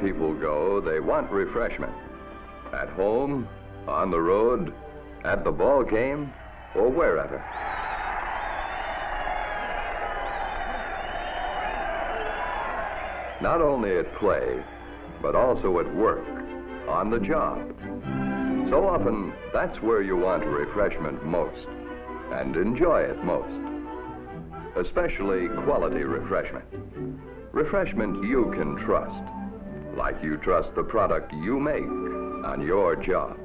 people go, they want refreshment. At home, on the road, at the ball game, or wherever. Not only at play, but also at work, on the job. So often, that's where you want refreshment most, and enjoy it most. Especially quality refreshment. Refreshment you can trust, like you trust the product you make on your job.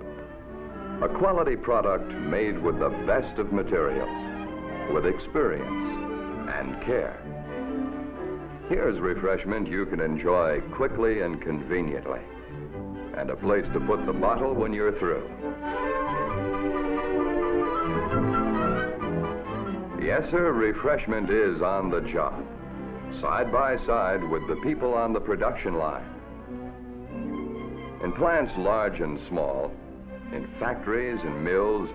A quality product made with the best of materials, with experience and care. Here's refreshment you can enjoy quickly and conveniently, and a place to put the bottle when you're through. Yes, sir, refreshment is on the job, side by side with the people on the production line. In plants large and small, in factories and mills,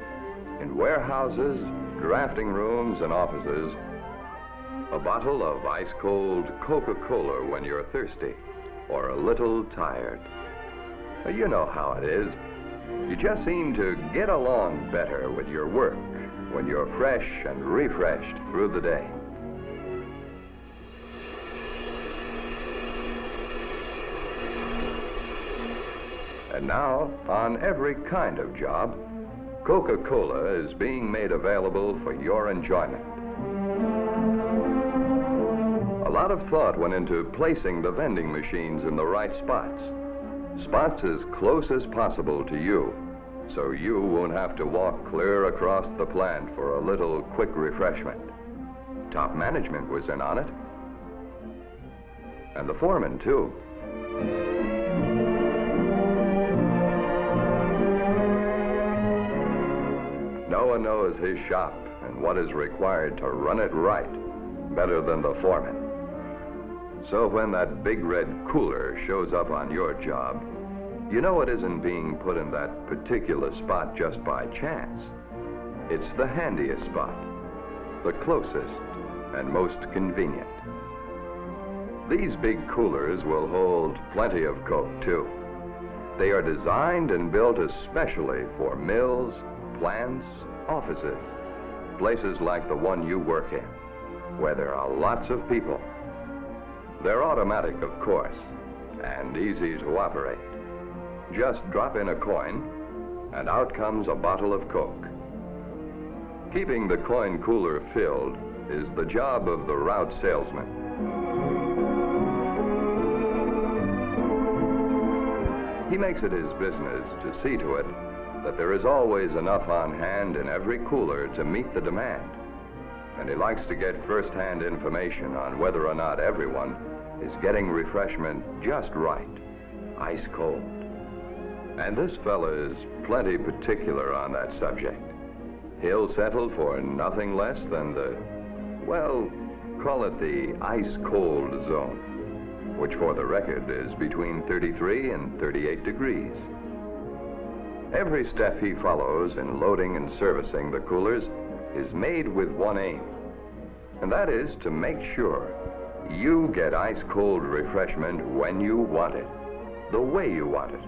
in warehouses, drafting rooms and offices, a bottle of ice-cold Coca-Cola when you're thirsty or a little tired. You know how it is. You just seem to get along better with your work when you're fresh and refreshed through the day. And now, on every kind of job, Coca-Cola is being made available for your enjoyment. A lot of thought went into placing the vending machines in the right spots. Spots as close as possible to you, so you won't have to walk clear across the plant for a little quick refreshment. Top management was in on it. And the foreman, too. No one knows his shop and what is required to run it right better than the foreman. So when that big red cooler shows up on your job, you know it isn't being put in that particular spot just by chance. It's the handiest spot, the closest and most convenient. These big coolers will hold plenty of Coke, too. They are designed and built especially for mills, plants, offices, places like the one you work in, where there are lots of people. They're automatic, of course, and easy to operate. Just drop in a coin, and out comes a bottle of Coke. Keeping the coin cooler filled is the job of the route salesman. He makes it his business to see to it that there is always enough on hand in every cooler to meet the demand. And he likes to get first-hand information on whether or not everyone is getting refreshment just right, ice cold. And this fella is plenty particular on that subject. He'll settle for nothing less than the, well, call it the ice-cold zone, which for the record is between 33 and 38 degrees. Every step he follows in loading and servicing the coolers is made with one aim, and that is to make sure you get ice-cold refreshment when you want it, the way you want it.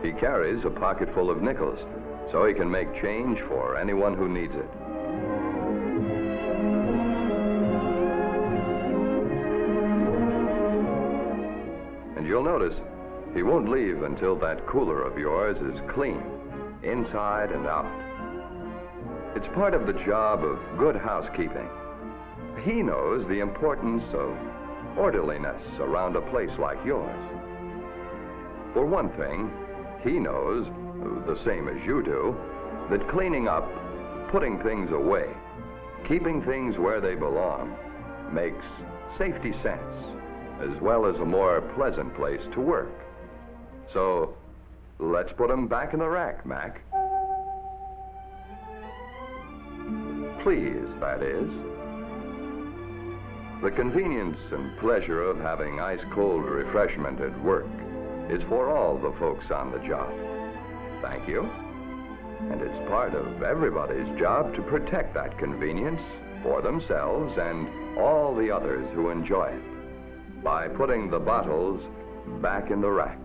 He carries a pocket full of nickels, so he can make change for anyone who needs it. And you'll notice he won't leave until that cooler of yours is clean, inside and out. It's part of the job of good housekeeping. He knows the importance of orderliness around a place like yours. For one thing, he knows, the same as you do, that cleaning up, putting things away, keeping things where they belong, makes safety sense, as well as a more pleasant place to work. So, let's put them back in the rack, Mac. Please, that is. The convenience and pleasure of having ice-cold refreshment at work is for all the folks on the job. Thank you. And it's part of everybody's job to protect that convenience for themselves and all the others who enjoy it by putting the bottles back in the rack.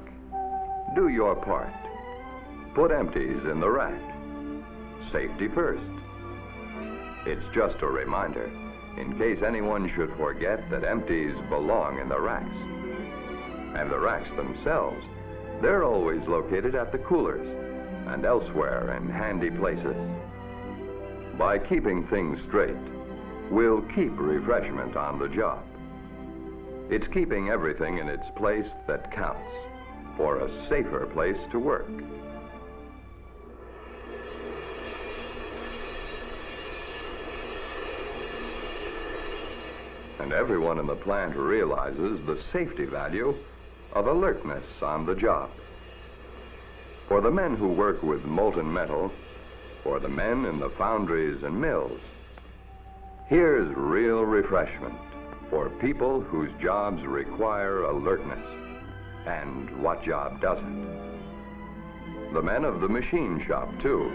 Do your part. Put empties in the rack. Safety first. It's just a reminder, in case anyone should forget that empties belong in the racks. And the racks themselves, they're always located at the coolers and elsewhere in handy places. By keeping things straight, we'll keep refreshment on the job. It's keeping everything in its place that counts for a safer place to work. And everyone in the plant realizes the safety value of alertness on the job. For the men who work with molten metal, for the men in the foundries and mills, here's real refreshment for people whose jobs require alertness. And what job doesn't? The men of the machine shop, too,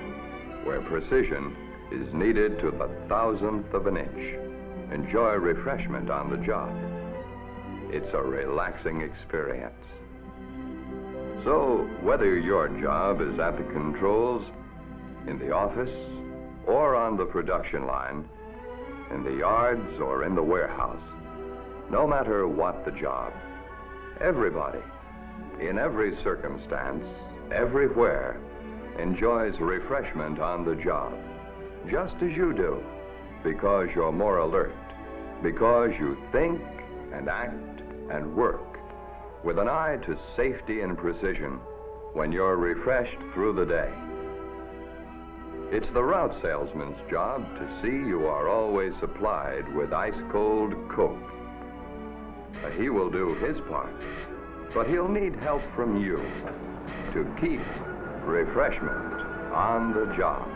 where precision is needed to the thousandth of an inch. Enjoy refreshment on the job. It's a relaxing experience. So, whether your job is at the controls, in the office, or on the production line, in the yards or in the warehouse, no matter what the job, everybody, in every circumstance, everywhere, enjoys refreshment on the job, just as you do, because you're more alert, because you think and act and work with an eye to safety and precision when you're refreshed through the day. It's the route salesman's job to see you are always supplied with ice-cold Coke. He will do his part, but he'll need help from you to keep refreshment on the job.